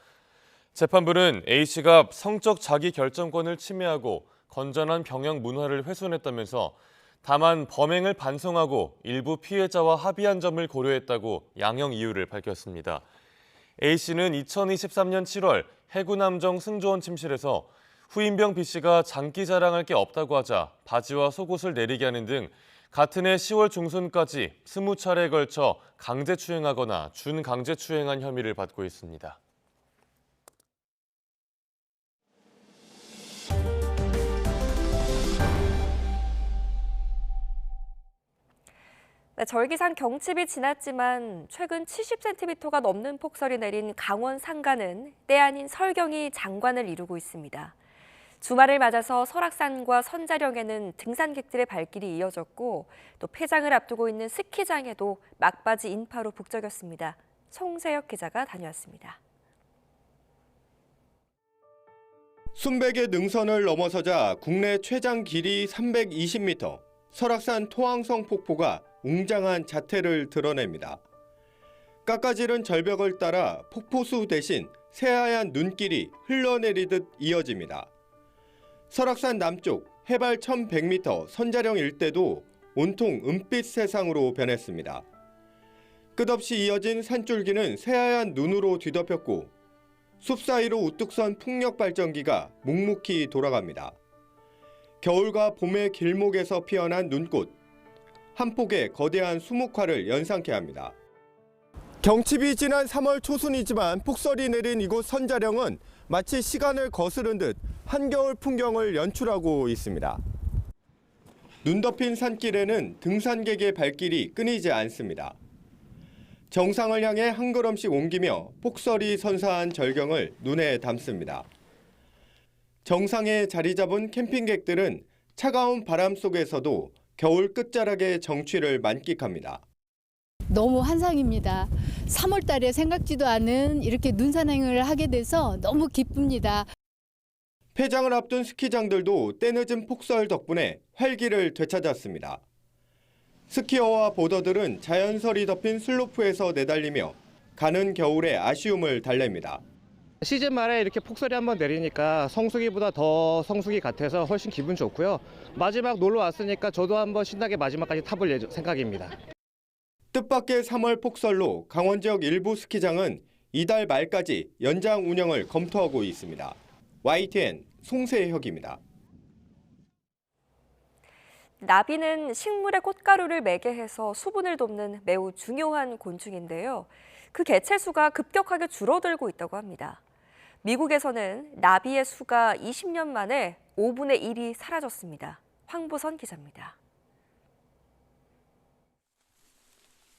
재판부는 A씨가 성적 자기결정권을 침해하고 건전한 병영 문화를 훼손했다면서 다만 범행을 반성하고 일부 피해자와 합의한 점을 고려했다고 양형 이유를 밝혔습니다. A씨는 2023년 7월 해군함정 승조원 침실에서 후임병 B씨가 장기 자랑할 게 없다고 하자 바지와 속옷을 내리게 하는 등 같은 해 10월 중순까지 20차례에 걸쳐 강제추행하거나 준강제추행한 혐의를 받고 있습니다. 네, 절기상 경칩이 지났지만 최근 70cm가 넘는 폭설이 내린 강원 상간은 때 아닌 설경이 장관을 이루고 있습니다. 주말을 맞아서 설악산과 선자령에는 등산객들의 발길이 이어졌고 또 폐장을 앞두고 있는 스키장에도 막바지 인파로 북적였습니다. 송세혁 기자가 다녀왔습니다. 순백의 능선을 넘어서자 국내 최장 길이 320m, 설악산 토항성 폭포가 웅장한 자태를 드러냅니다. 깎아지른 절벽을 따라 폭포수 대신 새하얀 눈길이 흘러내리듯 이어집니다. 설악산 남쪽 해발 1100m 선자령 일대도 온통 은빛 세상으로 변했습니다. 끝없이 이어진 산줄기는 새하얀 눈으로 뒤덮였고 숲 사이로 우뚝 선 풍력 발전기가 묵묵히 돌아갑니다. 겨울과 봄의 길목에서 피어난 눈꽃, 한 폭의 거대한 수묵화를 연상케 합니다. 경칩이 지난 3월 초순이지만 폭설이 내린 이곳 선자령은 마치 시간을 거스른 듯 한겨울 풍경을 연출하고 있습니다. 눈 덮인 산길에는 등산객의 발길이 끊이지 않습니다. 정상을 향해 한 걸음씩 옮기며 폭설이 선사한 절경을 눈에 담습니다. 정상에 자리 잡은 캠핑객들은 차가운 바람 속에서도 겨울 끝자락의 정취를 만끽합니다. 너무 환상입니다. 3월 달에 생각지도 않은 이렇게 눈산행을 하게 돼서 너무 기쁩니다. 폐장을 앞둔 스키장들도 때늦은 폭설 덕분에 활기를 되찾았습니다. 스키어와 보더들은 자연설이 덮인 슬로프에서 내달리며 가는 겨울의 아쉬움을 달랩니다. 시즌 말에 이렇게 폭설이 한번 내리니까 성수기보다 더 성수기 같아서 훨씬 기분 좋고요. 마지막 놀러 왔으니까 저도 한번 신나게 마지막까지 타볼 생각입니다. 뜻밖의 3월 폭설로 강원 지역 일부 스키장은 이달 말까지 연장 운영을 검토하고 있습니다. YTN 송세혁입니다. 나비는 식물의 꽃가루를 매개 해서 수분을 돕는 매우 중요한 곤충인데요. 그 개체 수가 급격하게 줄어들고 있다고 합니다. 미국에서는 나비의 수가 20년 만에 5분의 1이 사라졌습니다. 황보선 기자입니다.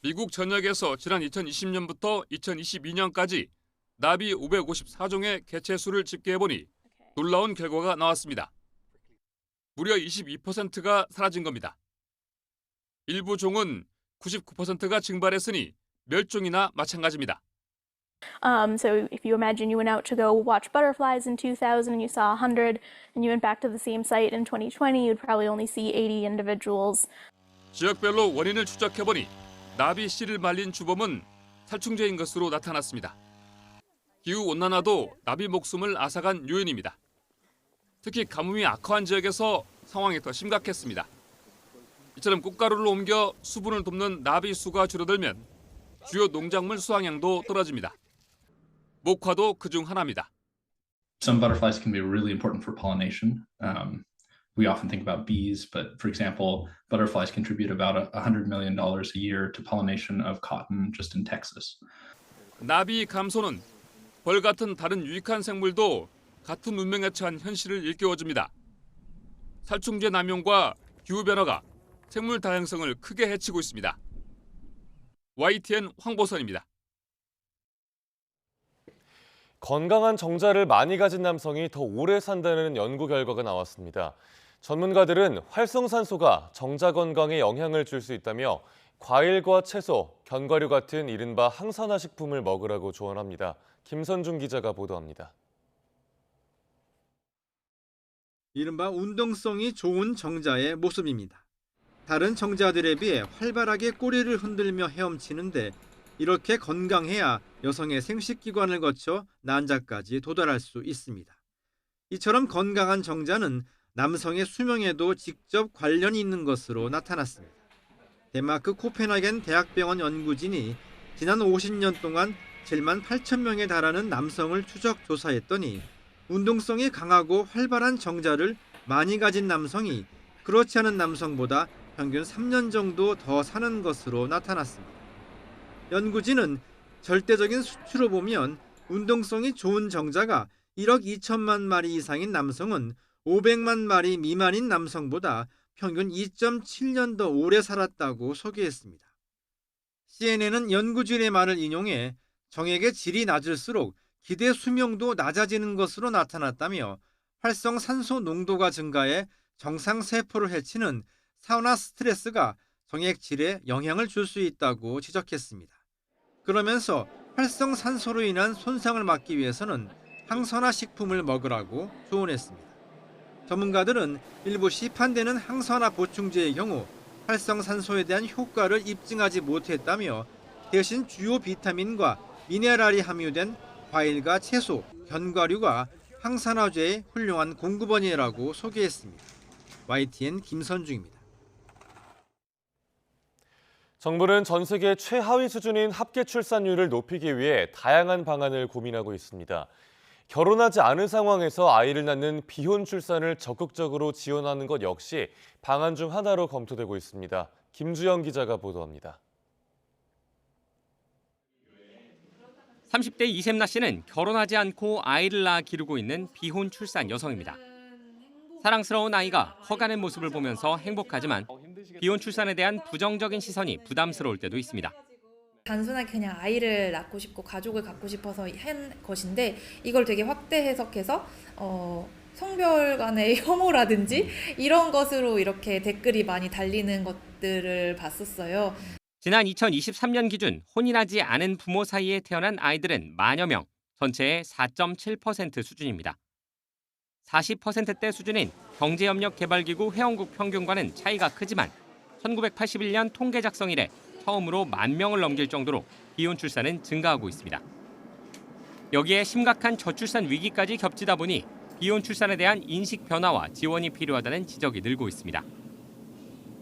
미국 전역에서 지난 2020년부터 2022년까지 나비 554종의 개체 수를 집계해보니 놀라운 결과가 나왔습니다. 무려 22%가 사라진 겁니다. 일부 종은 99%가 증발했으니 멸종이나 마찬가지입니다. So if you imagine you went out to go watch butterflies in 2000 and you saw 100, and you went back to the same site in 2020, you'd probably only see 80 individuals. 지역별로 원인을 추적해보니 나비 씨를 말린 주범은 살충제인 것으로 나타났습니다. 기후온난화도 나비 목숨을 앗아간 요인입니다. 특히 가뭄이 악화한 지역에서 상황이 더 심각했습니다. 이처럼 꽃가루를 옮겨 수분을 돕는 나비 수가 줄어들면 주요 농작물 수확량도 떨어집니다. 목화도 그중 하나입니다. Some butterflies can be really important for pollination. We often think about bees, but for example, butterflies contribute about $100 million a year to pollination of cotton just in Texas. 나비 감소는 벌 같은 다른 유익한 생물도 같은 운명에 처한 현실을 일깨워줍니다. 살충제 남용과 기후변화가 생물 다양성을 크게 해치고 있습니다. YTN 황보선입니다. 건강한 정자를 많이 가진 남성이 더 오래 산다는 연구 결과가 나왔습니다. 전문가들은 활성산소가 정자 건강에 영향을 줄 수 있다며 과일과 채소, 견과류 같은 이른바 항산화 식품을 먹으라고 조언합니다. 김선중 기자가 보도합니다. 이른바 운동성이 좋은 정자의 모습입니다. 다른 정자들에 비해 활발하게 꼬리를 흔들며 헤엄치는데 이렇게 건강해야 여성의 생식기관을 거쳐 난자까지 도달할 수 있습니다. 이처럼 건강한 정자는 남성의 수명에도 직접 관련이 있는 것으로 나타났습니다. 덴마크 코펜하겐 대학병원 연구진이 지난 50년 동안 7만 8천 명에 달하는 남성을 추적 조사했더니 운동성이 강하고 활발한 정자를 많이 가진 남성이 그렇지 않은 남성보다 평균 3년 정도 더 사는 것으로 나타났습니다. 연구진은 절대적인 수치로 보면 운동성이 좋은 정자가 1억 2천만 마리 이상인 남성은 500만 마리 미만인 남성보다 평균 2.7년 더 오래 살았다고 소개했습니다. CNN은 연구진의 말을 인용해 정액의 질이 낮을수록 기대 수명도 낮아지는 것으로 나타났다며 활성산소 농도가 증가해 정상 세포를 해치는 산화 스트레스가 정액 질에 영향을 줄 수 있다고 지적했습니다. 그러면서 활성산소로 인한 손상을 막기 위해서는 항산화 식품을 먹으라고 조언했습니다. 전문가들은 일부 시판되는 항산화 보충제의 경우 활성산소에 대한 효과를 입증하지 못했다며 대신 주요 비타민과 미네랄이 함유된 과일과 채소, 견과류가 항산화제의 훌륭한 공급원이라고 소개했습니다. YTN 김선중입니다. 정부는 전 세계 최하위 수준인 합계 출산율을 높이기 위해 다양한 방안을 고민하고 있습니다. 결혼하지 않은 상황에서 아이를 낳는 비혼 출산을 적극적으로 지원하는 것 역시 방안 중 하나로 검토되고 있습니다. 김주영 기자가 보도합니다. 30대 이샘나 씨는 결혼하지 않고 아이를 낳아 기르고 있는 비혼 출산 여성입니다. 사랑스러운 아이가 커가는 모습을 보면서 행복하지만 비혼 출산에 대한 부정적인 시선이 부담스러울 때도 있습니다. 단순하게 그냥 아이를 낳고 싶고 가족을 갖고 싶어서 한 것인데 이걸 되게 확대 해석해서 성별 간의 혐오라든지 이런 것으로 이렇게 댓글이 많이 달리는 것들을 봤었어요. 지난 2023년 기준 혼인하지 않은 부모 사이에 태어난 아이들은 만여 명, 전체의 4.7% 수준입니다. 40%대 수준인 경제협력개발기구 회원국 평균과는 차이가 크지만 1981년 통계 작성 이래 처음으로 1만 명을 넘길 정도로 비혼 출산은 증가하고 있습니다. 여기에 심각한 저출산 위기까지 겹치다 보니 비혼 출산에 대한 인식 변화와 지원이 필요하다는 지적이 늘고 있습니다.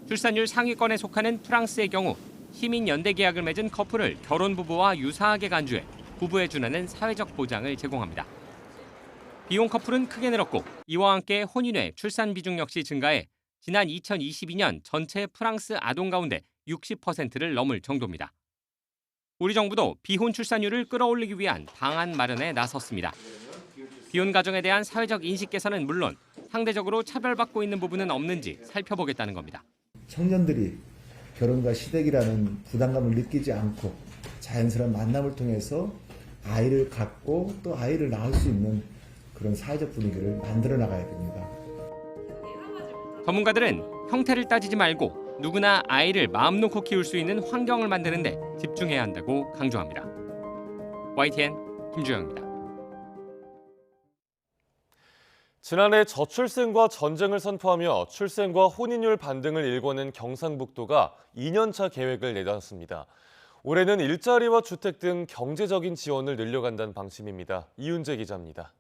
출산율 상위권에 속하는 프랑스의 경우 시민연대 계약을 맺은 커플을 결혼 부부와 유사하게 간주해 부부에 준하는 사회적 보장을 제공합니다. 비혼 커플은 크게 늘었고 이와 함께 혼인외 출산 비중 역시 증가해 지난 2022년 전체 프랑스 아동 가운데 60%를 넘을 정도입니다. 우리 정부도 비혼 출산율을 끌어올리기 위한 방안 마련에 나섰습니다. 비혼 가정에 대한 사회적 인식 개선은 물론 상대적으로 차별받고 있는 부분은 없는지 살펴보겠다는 겁니다. 청년들이 결혼과 시댁이라는 부담감을 느끼지 않고 자연스러운 만남을 통해서 아이를 갖고 또 아이를 낳을 수 있는 그런 사회적 분위기를 만들어 나가야 됩니다. 전문가들은 형태를 따지지 말고 누구나 아이를 마음 놓고 키울 수 있는 환경을 만드는 데 집중해야 한다고 강조합니다. YTN 김주영입니다. 지난해 저출생과 전쟁을 선포하며 출생과 혼인율 반등을 일궈낸 경상북도가 2년차 계획을 내놨습니다. 올해는 일자리와 주택 등 경제적인 지원을 늘려간다는 방침입니다. 이윤재 기자입니다.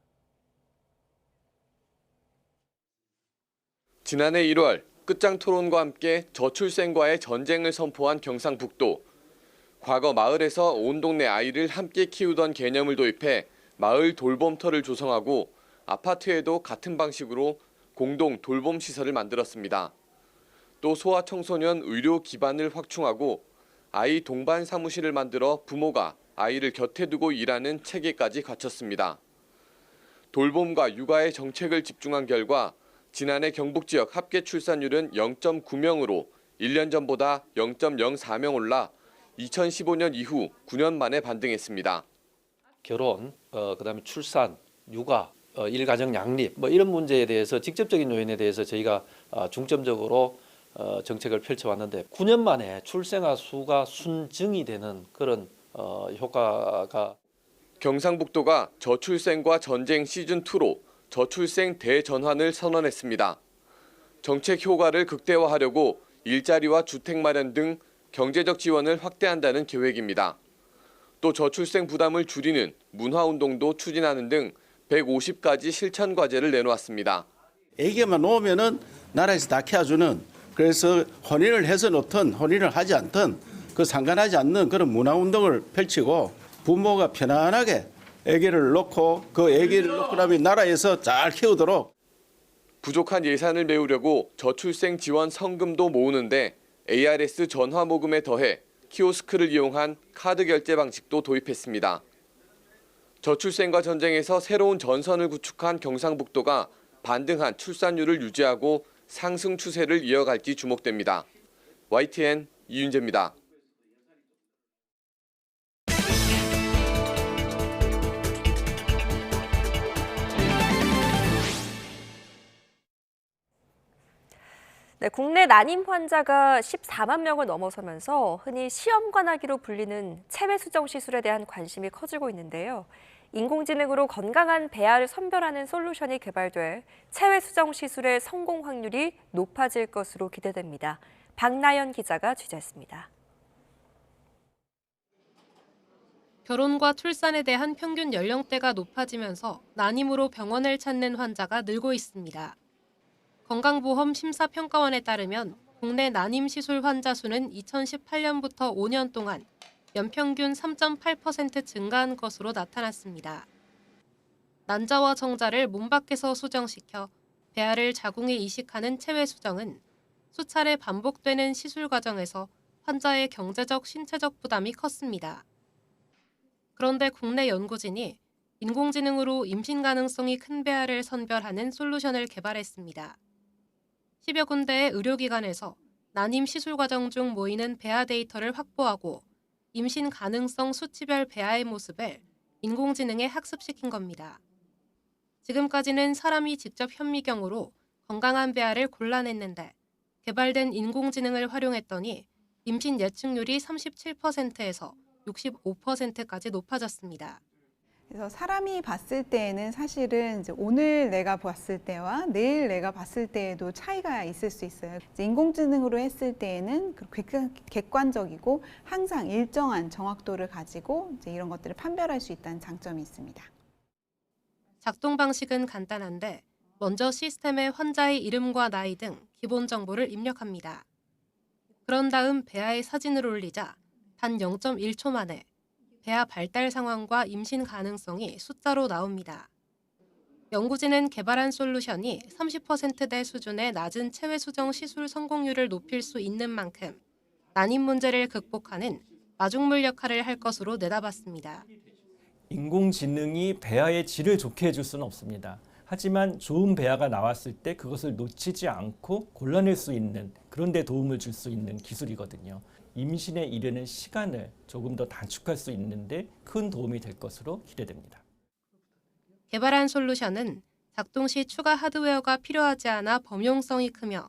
지난해 1월 끝장 토론과 함께 저출생과의 전쟁을 선포한 경상북도. 과거 마을에서 온 동네 아이를 함께 키우던 개념을 도입해 마을 돌봄터를 조성하고 아파트에도 같은 방식으로 공동 돌봄 시설을 만들었습니다. 또 소아청소년 의료 기반을 확충하고 아이 동반 사무실을 만들어 부모가 아이를 곁에 두고 일하는 체계까지 갖췄습니다. 돌봄과 육아의 정책을 집중한 결과 지난해 경북 지역 합계 출산율은 0.9명으로 1년 전보다 0.04명 올라 2015년 이후 9년 만에 반등했습니다. 결혼, 그다음에 출산, 육아, 일가정 양립 이런 문제에 대해서 직접적인 요인에 대해서 저희가 중점적으로 정책을 펼쳐왔는데 9년 만에 출생아 수가 순증이 되는 그런 효과가. 경상북도가 저출생과 전쟁 시즌2로 저출생 대전환을 선언했습니다. 정책 효과를 극대화하려고 일자리와 주택 마련 등 경제적 지원을 확대한다는 계획입니다. 또 저출생 부담을 줄이는 문화운동도 추진하는 등 150가지 실천 과제를 내놓았습니다. 애기만 놓으면은 나라에서 다 키워주는, 그래서 혼인을 해서 놓든 혼인을 하지 않든 그 상관하지 않는 그런 문화운동을 펼치고 부모가 편안하게 애기를 놓고 그 애기를 놓고 나면 나라에서 잘 키우도록. 부족한 예산을 메우려고 저출생 지원 성금도 모으는데 ARS 전화 모금에 더해 키오스크를 이용한 카드 결제 방식도 도입했습니다. 저출생과 전쟁에서 새로운 전선을 구축한 경상북도가 반등한 출산율을 유지하고 상승 추세를 이어갈지 주목됩니다. YTN 이윤재입니다. 네, 국내 난임 환자가 14만 명을 넘어서면서 흔히 시험관하기로 불리는 체외 수정 시술에 대한 관심이 커지고 있는데요. 인공지능으로 건강한 배아를 선별하는 솔루션이 개발돼 체외 수정 시술의 성공 확률이 높아질 것으로 기대됩니다. 박나연 기자가 취재했습니다. 결혼과 출산에 대한 평균 연령대가 높아지면서 난임으로 병원을 찾는 환자가 늘고 있습니다. 건강보험 심사평가원에 따르면 국내 난임 시술 환자 수는 2018년부터 5년 동안 연평균 3.8% 증가한 것으로 나타났습니다. 난자와 정자를 몸 밖에서 수정시켜 배아를 자궁에 이식하는 체외 수정은 수차례 반복되는 시술 과정에서 환자의 경제적, 신체적 부담이 컸습니다. 그런데 국내 연구진이 인공지능으로 임신 가능성이 큰 배아를 선별하는 솔루션을 개발했습니다. 10여 군데의 의료기관에서 난임 시술 과정 중 모이는 배아 데이터를 확보하고 임신 가능성 수치별 배아의 모습을 인공지능에 학습시킨 겁니다. 지금까지는 사람이 직접 현미경으로 건강한 배아를 골라냈는데 개발된 인공지능을 활용했더니 임신 예측률이 37%에서 65%까지 높아졌습니다. 그래서 사람이 봤을 때에는 사실은 이제 오늘 내가 봤을 때와 내일 내가 봤을 때에도 차이가 있을 수 있어요. 이제 인공지능으로 했을 때에는 객관적이고 항상 일정한 정확도를 가지고 이제 이런 것들을 판별할 수 있다는 장점이 있습니다. 작동 방식은 간단한데 먼저 시스템에 환자의 이름과 나이 등 기본 정보를 입력합니다. 그런 다음 배아의 사진을 올리자 단 0.1초 만에 배아 발달 상황과 임신 가능성이 숫자로 나옵니다. 연구진은 개발한 솔루션이 30%대 수준의 낮은 체외 수정 시술 성공률을 높일 수 있는 만큼 난임 문제를 극복하는 마중물 역할을 할 것으로 내다봤습니다. 인공지능이 배아의 질을 좋게 해줄 수는 없습니다. 하지만 좋은 배아가 나왔을 때 그것을 놓치지 않고 골라낼 수 있는, 그런 데 도움을 줄 수 있는 기술이거든요. 임신에 이르는 시간을 조금 더 단축할 수 있는데 큰 도움이 될 것으로 기대됩니다. 개발한 솔루션은 작동 시 추가 하드웨어가 필요하지 않아 범용성이 크며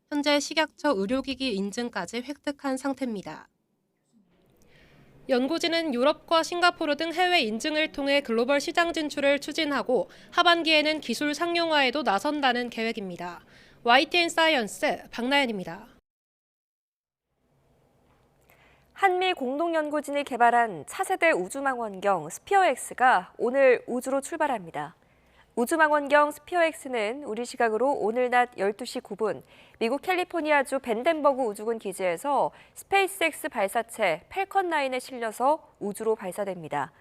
현재 식약처 의료기기 인증까지 획득한 상태입니다. 연구진은 유럽과 싱가포르 등 해외 인증을 통해 글로벌 시장 진출을 추진하고 하반기에는 기술 상용화에도 나선다는 계획입니다. YTN 사이언스 박나연입니다. 한미 공동연구진이 개발한 차세대 우주망원경 스피어X가 오늘 우주로 출발합니다. 우주망원경 스피어X는 우리 시각으로 오늘 낮 12시 9분 미국 캘리포니아주 벤덴버그 우주군 기지에서 스페이스X 발사체 팰컨9에 실려서 우주로 발사됩니다.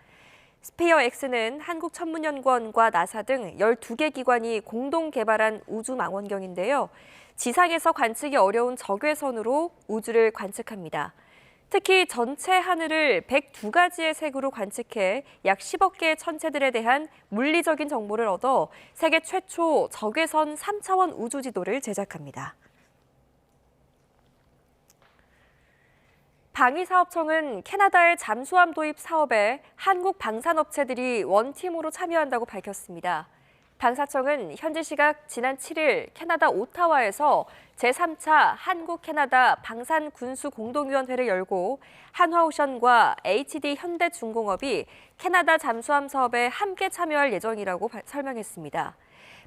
스피어X는 한국천문연구원과 나사 등 12개 기관이 공동 개발한 우주망원경인데요. 지상에서 관측이 어려운 적외선으로 우주를 관측합니다. 특히 전체 하늘을 102가지의 색으로 관측해 약 10억 개의 천체들에 대한 물리적인 정보를 얻어 세계 최초 적외선 3차원 우주 지도를 제작합니다. 방위사업청은 캐나다의 잠수함 도입 사업에 한국 방산업체들이 원팀으로 참여한다고 밝혔습니다. 방사청은 현지 시각 지난 7일 캐나다 오타와에서 제3차 한국-캐나다 방산군수공동위원회를 열고 한화오션과 HD 현대중공업이 캐나다 잠수함 사업에 함께 참여할 예정이라고 설명했습니다.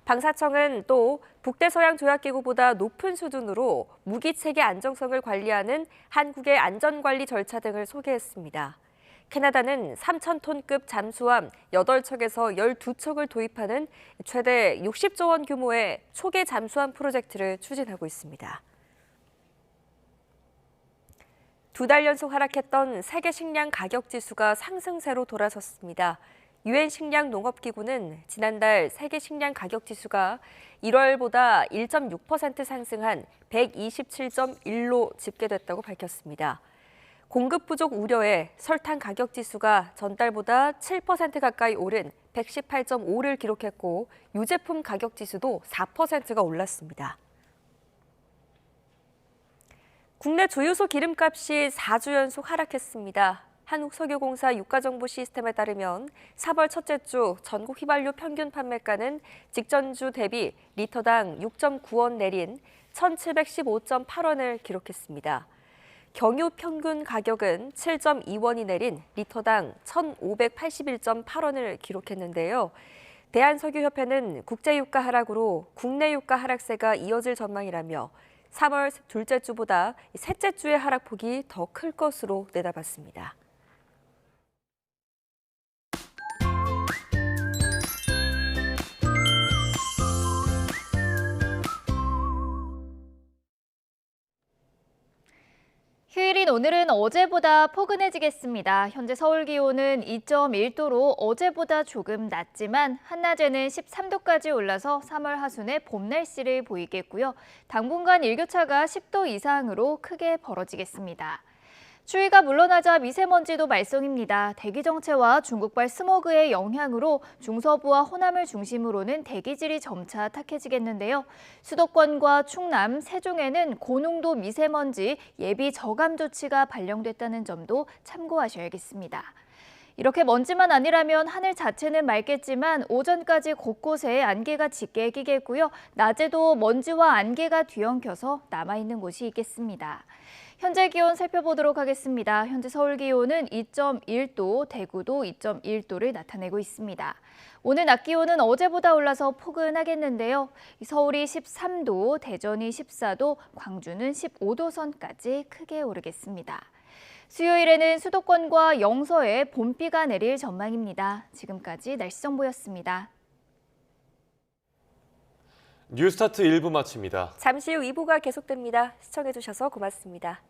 방사청은 또 북대서양 조약기구보다 높은 수준으로 무기체계 안정성을 관리하는 한국의 안전관리 절차 등을 소개했습니다. 캐나다는 3,000톤급 잠수함 8척에서 12척을 도입하는 최대 60조 원 규모의 초계 잠수함 프로젝트를 추진하고 있습니다. 2달 연속 하락했던 세계 식량 가격 지수가 상승세로 돌아섰습니다. 유엔 식량 농업기구는 지난달 세계 식량 가격 지수가 1월보다 1.6% 상승한 127.1로 집계됐다고 밝혔습니다. 공급 부족 우려에 설탕 가격 지수가 전달보다 7% 가까이 오른 118.5를 기록했고 유제품 가격 지수도 4%가 올랐습니다. 국내 주유소 기름값이 4주 연속 하락했습니다. 한국석유공사 유가정보 시스템에 따르면 4월 첫째 주 전국 휘발유 평균 판매가는 직전주 대비 리터당 6.9원 내린 1,715.8원을 기록했습니다. 경유 평균 가격은 7.2원이 내린 리터당 1,581.8원을 기록했는데요. 대한석유협회는 국제유가 하락으로 국내 유가 하락세가 이어질 전망이라며 3월 둘째 주보다 셋째 주의 하락폭이 더 클 것으로 내다봤습니다. 휴일인 오늘은 어제보다 포근해지겠습니다. 현재 서울 기온은 2.1도로 어제보다 조금 낮지만 한낮에는 13도까지 올라서 3월 하순에 봄 날씨를 보이겠고요. 당분간 일교차가 10도 이상으로 크게 벌어지겠습니다. 추위가 물러나자 미세먼지도 말썽입니다. 대기 정체와 중국발 스모그의 영향으로 중서부와 호남을 중심으로는 대기질이 점차 탁해지겠는데요. 수도권과 충남, 세종에는 고농도 미세먼지 예비 저감 조치가 발령됐다는 점도 참고하셔야겠습니다. 이렇게 먼지만 아니라면 하늘 자체는 맑겠지만 오전까지 곳곳에 안개가 짙게 끼겠고요. 낮에도 먼지와 안개가 뒤엉켜서 남아있는 곳이 있겠습니다. 현재 기온 살펴보도록 하겠습니다. 현재 서울 기온은 2.1도, 대구도 2.1도를 나타내고 있습니다. 오늘 낮 기온은 어제보다 올라서 포근하겠는데요. 서울이 13도, 대전이 14도, 광주는 15도 선까지 크게 오르겠습니다. 수요일에는 수도권과 영서에 봄비가 내릴 전망입니다. 지금까지 날씨 정보였습니다. 뉴스타트 1부 마칩니다. 잠시 후 2부가 계속됩니다. 시청해주셔서 고맙습니다.